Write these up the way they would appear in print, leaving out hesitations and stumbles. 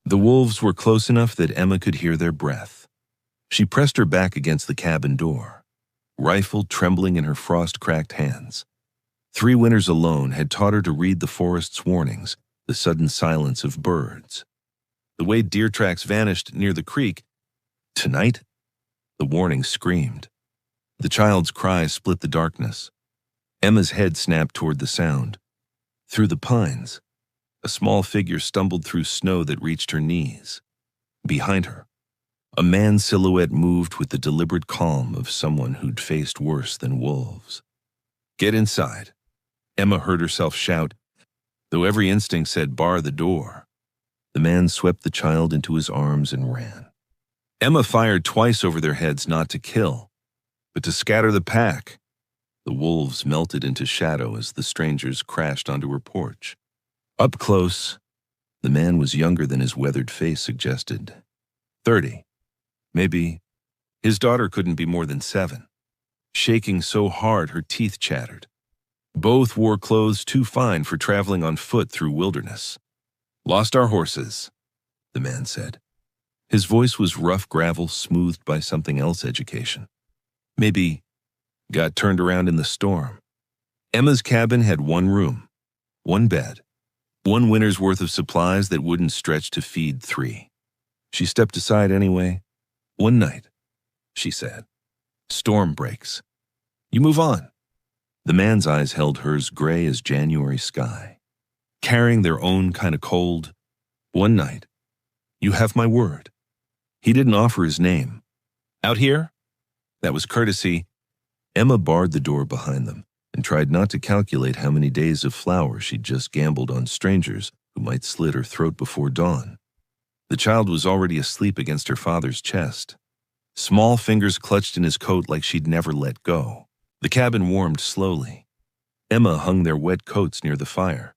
The wolves were close enough that Emma could hear their breath. She pressed her back against the cabin door, rifle trembling in her frost-cracked hands. 3 winters alone had taught her to read the forest's warnings, the sudden silence of birds, the way deer tracks vanished near the creek. Tonight, the warning screamed. The child's cry split the darkness. Emma's head snapped toward the sound. Through the pines, a small figure stumbled through snow that reached her knees. Behind her, a man's silhouette moved with the deliberate calm of someone who'd faced worse than wolves. "Get inside," Emma heard herself shout, though every instinct said bar the door. The man swept the child into his arms and ran. Emma fired twice over their heads, not to kill, but to scatter the pack. The wolves melted into shadow as the strangers crashed onto her porch. Up close, the man was younger than his weathered face suggested. 30. Maybe. His daughter couldn't be more than 7. Shaking so hard her teeth chattered. Both wore clothes too fine for traveling on foot through wilderness. "Lost our horses," the man said. His voice was rough gravel smoothed by something else education. Maybe got turned around in the storm. Emma's cabin had 1 room, 1 bed, 1 winter's worth of supplies that wouldn't stretch to feed 3. She stepped aside anyway. "One night," she said. "Storm breaks. You move on." The man's eyes held hers, gray as January sky, carrying their own kind of cold. "One night. You have my word." He didn't offer his name. "Out here?" That was courtesy. Emma barred the door behind them and tried not to calculate how many days of flour she'd just gambled on strangers who might slit her throat before dawn. The child was already asleep against her father's chest. Small fingers clutched in his coat like she'd never let go. The cabin warmed slowly. Emma hung their wet coats near the fire,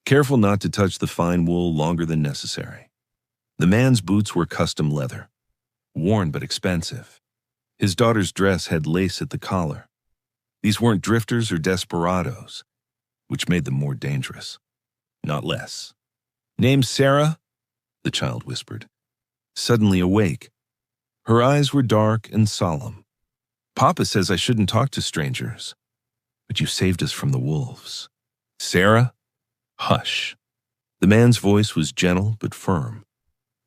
careful not to touch the fine wool longer than necessary. The man's boots were custom leather, worn but expensive. His daughter's dress had lace at the collar. These weren't drifters or desperados, which made them more dangerous, not less. "Name's Sarah?" the child whispered, suddenly awake. Her eyes were dark and solemn. "Papa says I shouldn't talk to strangers, but you saved us from the wolves." "Sarah?" "Hush." The man's voice was gentle but firm.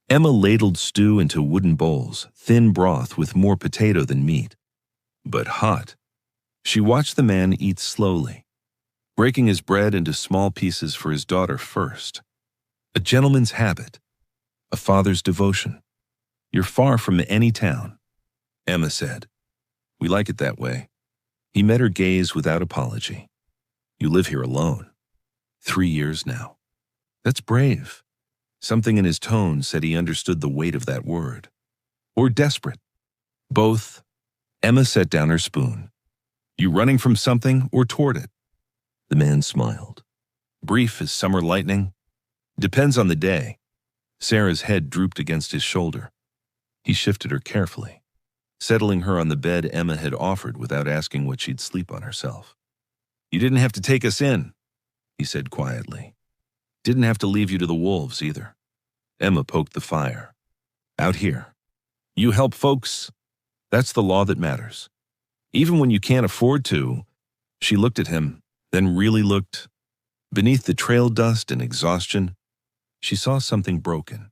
Emma ladled stew into wooden bowls, thin broth with more potato than meat, but hot. She watched the man eat slowly, breaking his bread into small pieces for his daughter first. A gentleman's habit, a father's devotion. "You're far from any town," Emma said. "We like it that way." He met her gaze without apology. "You live here alone. 3 years now. That's brave." Something in his tone said he understood the weight of that word. Or desperate. Both. Emma set down her spoon. "You running from something or toward it?" The man smiled. "Brief as summer lightning. Depends on the day." Sarah's head drooped against his shoulder. He shifted her carefully, settling her on the bed Emma had offered without asking what she'd sleep on herself. "You didn't have to take us in," he said quietly. "Didn't have to leave you to the wolves either." Emma poked the fire. "Out here, you help folks. That's the law that matters. Even when you can't afford to." She looked at him, then really looked. Beneath the trail dust and exhaustion, she saw something broken,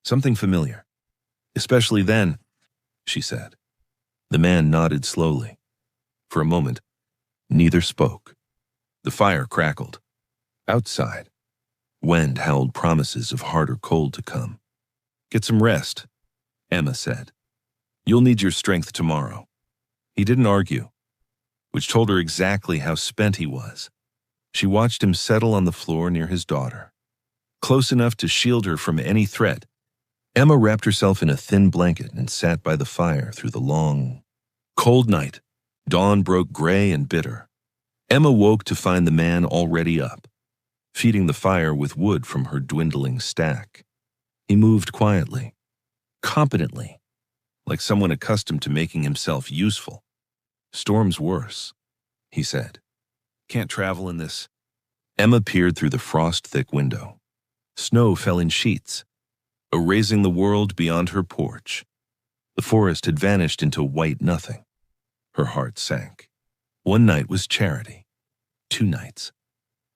something familiar. "Especially then," she said. The man nodded slowly. For a moment, neither spoke. The fire crackled. Outside, wind howled promises of harder cold to come. "Get some rest," Emma said. "You'll need your strength tomorrow." He didn't argue, which told her exactly how spent he was. She watched him settle on the floor near his daughter, close enough to shield her from any threat. Emma wrapped herself in a thin blanket and sat by the fire through the long, cold night. Dawn broke gray and bitter. Emma woke to find the man already up, feeding the fire with wood from her dwindling stack. He moved quietly, competently, like someone accustomed to making himself useful. "Storm's worse," he said. "Can't travel in this." Emma peered through the frost-thick window. Snow fell in sheets. erasing the world beyond her porch. The forest had vanished into white nothing. Her heart sank. One night was charity. 2 nights.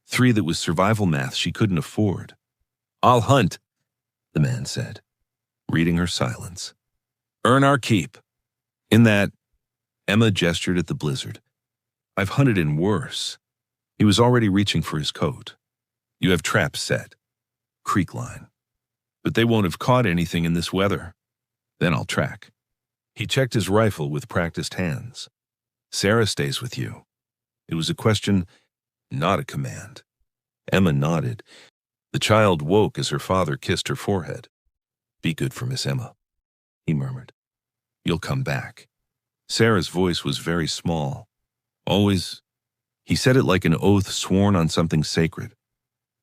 3 that was survival math she couldn't afford. "I'll hunt," the man said, reading her silence. "Earn our keep." In that, Emma gestured at the blizzard. "I've hunted in worse." He was already reaching for his coat. "You have traps set. Creek line. But they won't have caught anything in this weather. Then I'll track." He checked his rifle with practiced hands. "Sarah stays with you." It was a question, not a command. Emma nodded. The child woke as her father kissed her forehead. "Be good for Miss Emma," he murmured. "You'll come back." Sarah's voice was very small. "Always." He said it like an oath sworn on something sacred.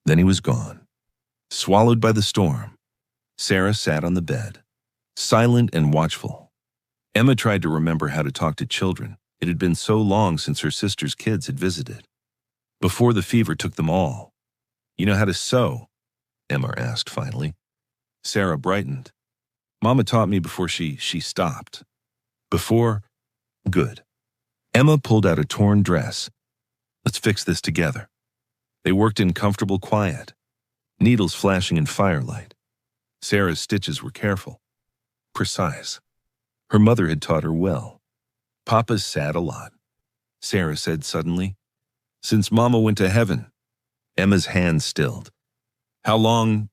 Then he was gone. Swallowed by the storm, Sarah sat on the bed, silent and watchful. Emma tried to remember how to talk to children. It had been so long since her sister's kids had visited. Before the fever took them all. "You know how to sew?" Emma asked finally. Sarah brightened. "Mama taught me before she stopped." "Before? Good." Emma pulled out a torn dress. "Let's fix this together." They worked in comfortable quiet, needles flashing in firelight. Sarah's stitches were careful, precise. Her mother had taught her well. "Papa's sad a lot," Sarah said suddenly. "Since Mama went to heaven." Emma's hand stilled. "How long?"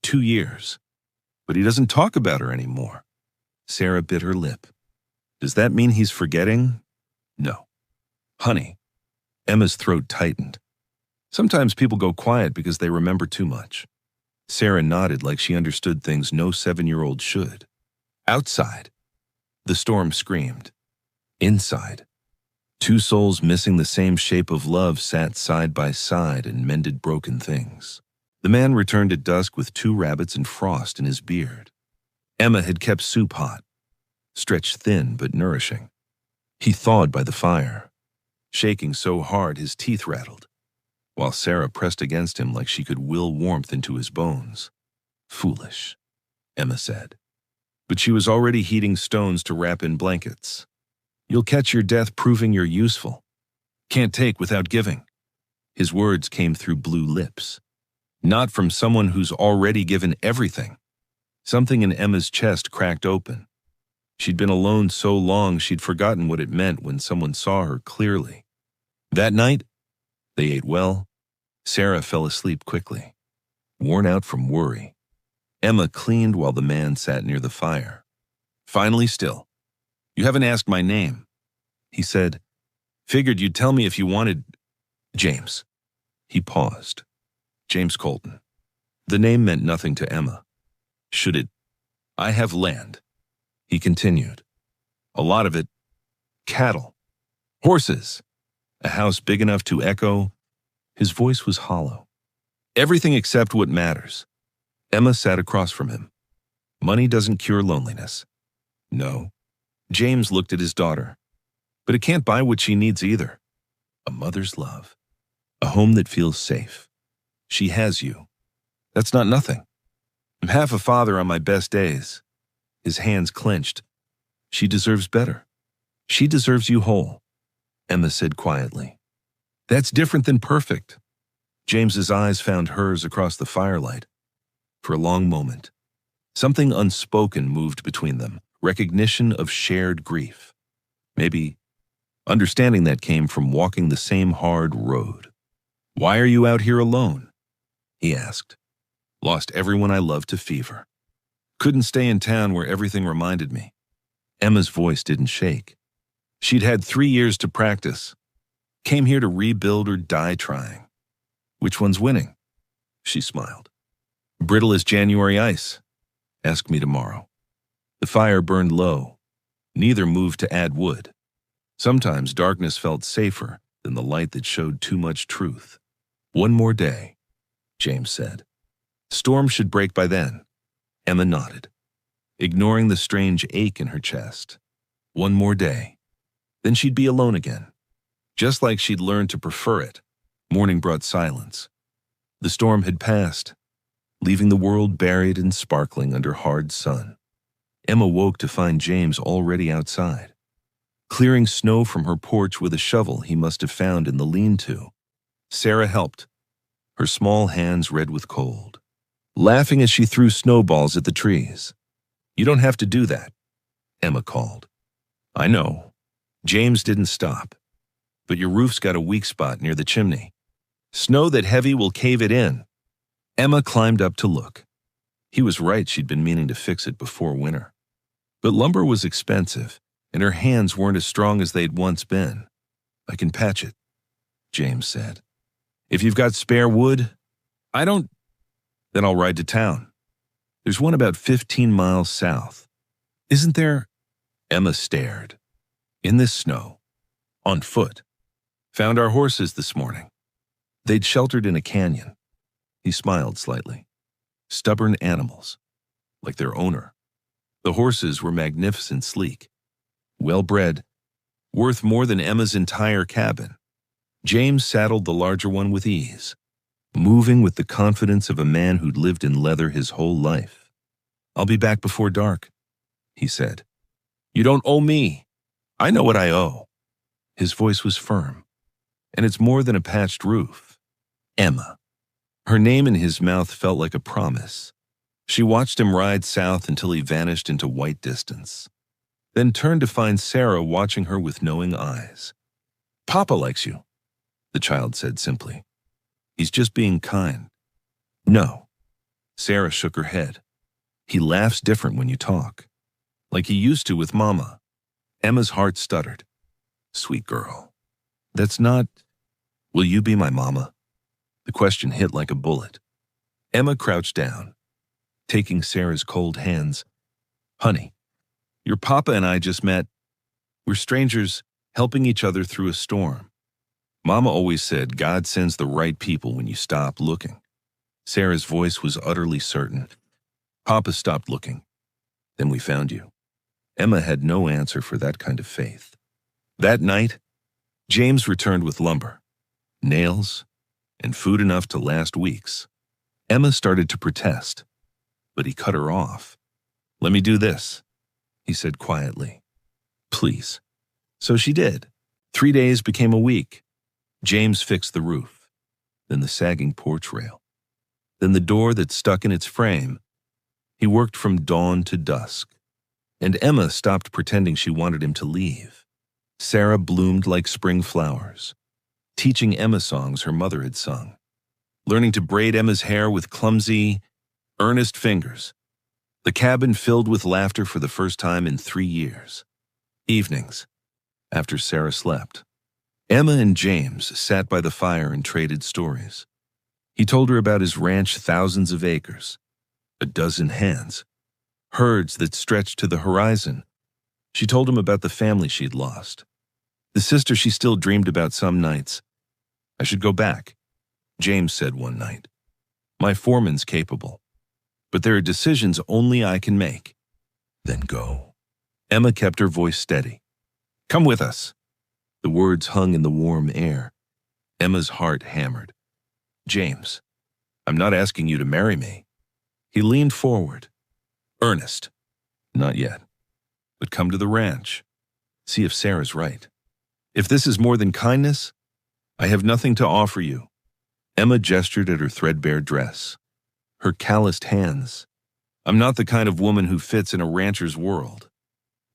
2 years. "But he doesn't talk about her anymore." Sarah bit her lip. "Does that mean he's forgetting?" "No." "Honey." Emma's throat tightened. "Sometimes people go quiet because they remember too much." Sarah nodded like she understood things no 7-year-old should. Outside, the storm screamed. Inside, 2 souls missing the same shape of love sat side by side and mended broken things. The man returned at dusk with 2 rabbits and frost in his beard. Emma had kept soup hot, stretched thin but nourishing. He thawed by the fire, shaking so hard his teeth rattled, while Sarah pressed against him like she could will warmth into his bones. "Foolish," Emma said. But she was already heating stones to wrap in blankets. "You'll catch your death proving you're useful. Can't take without giving." His words came through blue lips. Not from someone who's already given everything. Something in Emma's chest cracked open. She'd been alone so long she'd forgotten what it meant when someone saw her clearly. That night, they ate well. Sarah fell asleep quickly, worn out from worry. Emma cleaned while the man sat near the fire. Finally still. "You haven't asked my name," he said. "Figured you'd tell me if you wanted." "James." He paused. "James Colton." The name meant nothing to Emma. "Should it?" "I have land," he continued. "A lot of it. Cattle. Horses. A house big enough to echo." His voice was hollow. "Everything except what matters." Emma sat across from him. "Money doesn't cure loneliness." "No." James looked at his daughter. "But it can't buy what she needs either. A mother's love. A home that feels safe. She has you. That's not nothing. I'm half a father on my best days." His hands clenched. "She deserves better. She deserves you whole," Emma said quietly. "That's different than perfect." James's eyes found hers across the firelight. For a long moment, something unspoken moved between them, recognition of shared grief. Maybe understanding that came from walking the same hard road. "Why are you out here alone?" he asked. "Lost everyone I loved to fever. Couldn't stay in town where everything reminded me." Emma's voice didn't shake. She'd had 3 years to practice. Came here to rebuild or die trying. "Which one's winning?" She smiled. "Brittle as January ice. Ask me tomorrow." The fire burned low. Neither moved to add wood. Sometimes darkness felt safer than the light that showed too much truth. "One more day," James said. "Storm should break by then." Emma nodded, ignoring the strange ache in her chest. One more day. Then she'd be alone again. Just like she'd learned to prefer it. Morning brought silence. The storm had passed. leaving the world buried and sparkling under hard sun. Emma woke to find James already outside, clearing snow from her porch with a shovel he must have found in the lean-to. Sarah helped, her small hands red with cold, laughing as she threw snowballs at the trees. "You don't have to do that," Emma called. "I know." James didn't stop. "But your roof's got a weak spot near the chimney. Snow that heavy will cave it in." Emma climbed up to look. He was right, she'd been meaning to fix it before winter. But lumber was expensive, and her hands weren't as strong as they'd once been. "I can patch it," James said. "If you've got spare wood." "I don't." "Then I'll ride to town. There's one about 15 miles south." "Isn't there?" Emma stared. "In this snow. On foot. Found our horses this morning. They'd sheltered in a canyon." He smiled slightly. Stubborn animals, like their owner. The horses were magnificent, sleek, well-bred, worth more than Emma's entire cabin. James saddled the larger one with ease, moving with the confidence of a man who'd lived in leather his whole life. "I'll be back before dark," he said. "You don't owe me. I know what I owe." His voice was firm. "And it's more than a patched roof." Emma. Her name in his mouth felt like a promise. She watched him ride south until he vanished into white distance, then turned to find Sarah watching her with knowing eyes. "Papa likes you," the child said simply. "He's just being kind." "No." Sarah shook her head. "He laughs different when you talk, like he used to with Mama." Emma's heart stuttered. "Sweet girl. That's not... Will you be my mama?" The question hit like a bullet. Emma crouched down, taking Sarah's cold hands. "Honey, your papa and I just met. We're strangers helping each other through a storm. Mama always said God sends the right people when you stop looking." Sarah's voice was utterly certain. "Papa stopped looking. Then we found you." Emma had no answer for that kind of faith. That night, James returned with lumber, nails, and food enough to last weeks. Emma started to protest, but he cut her off. "Let me do this," he said quietly. "Please." So she did. 3 days became a week. James fixed the roof, then the sagging porch rail, then the door that stuck in its frame. He worked from dawn to dusk, and Emma stopped pretending she wanted him to leave. Sarah bloomed like spring flowers, teaching Emma songs her mother had sung, learning to braid Emma's hair with clumsy, earnest fingers. The cabin filled with laughter for the first time in 3 years. Evenings, after Sarah slept, Emma and James sat by the fire and traded stories. He told her about his ranch, thousands of acres, a dozen hands, herds that stretched to the horizon. She told him about the family she'd lost, the sister she still dreamed about some nights. "I should go back," James said one night. "My foreman's capable, but there are decisions only I can make." "Then go." Emma kept her voice steady. "Come with us." The words hung in the warm air. Emma's heart hammered. "James, I'm not asking you to marry me." He leaned forward. "Ernest." "Not yet. But come to the ranch. See if Sarah's right. If this is more than kindness, I have nothing to offer you." Emma gestured at her threadbare dress, her calloused hands. "I'm not the kind of woman who fits in a rancher's world.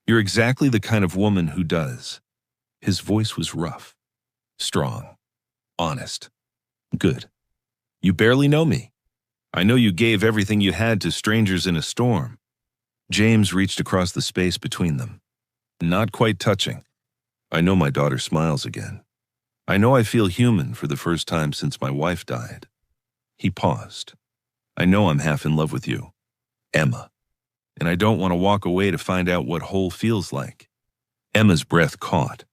You're exactly the kind of woman who does." His voice was rough, strong, honest. "Good. You barely know me. I know you gave everything you had to strangers in a storm." James reached across the space between them. "Not quite touching. I know my daughter smiles again. I know I feel human for the first time since my wife died." He paused. "I know I'm half in love with you, Emma, and I don't want to walk away to find out what whole feels like." Emma's breath caught.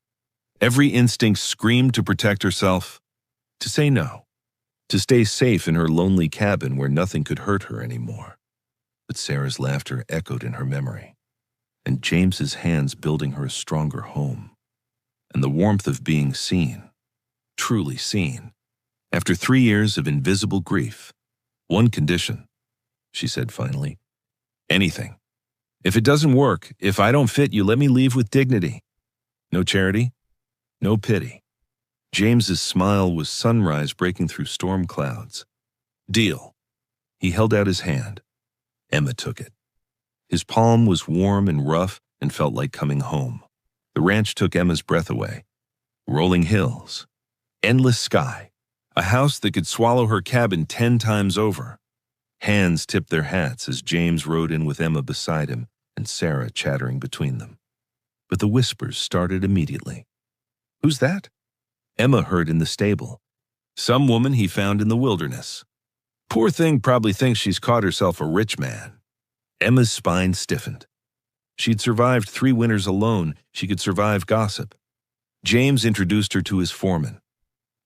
Every instinct screamed to protect herself, to say no, to stay safe in her lonely cabin where nothing could hurt her anymore. But Sarah's laughter echoed in her memory, and James's hands building her a stronger home, and the warmth of being seen, truly seen. After 3 years of invisible grief, one condition: she said finally. Anything. If it doesn't work, if I don't fit, you let me leave with dignity. No charity, no pity. James's smile was sunrise breaking through storm clouds. Deal. He held out his hand. Emma took it. His palm was warm and rough and felt like coming home. The ranch took Emma's breath away. Rolling hills. Endless sky. A house that could swallow her cabin 10 times over. Hands tipped their hats as James rode in with Emma beside him and Sarah chattering between them. But the whispers started immediately. Who's that? Emma heard in the stable. Some woman he found in the wilderness. Poor thing probably thinks she's caught herself a rich man. Emma's spine stiffened. She'd survived 3 winters alone. She could survive gossip. James introduced her to his foreman,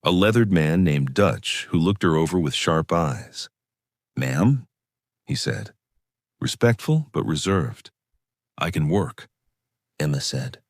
a leathered man named Dutch who looked her over with sharp eyes. Ma'am, he said, respectful but reserved. I can work, Emma said.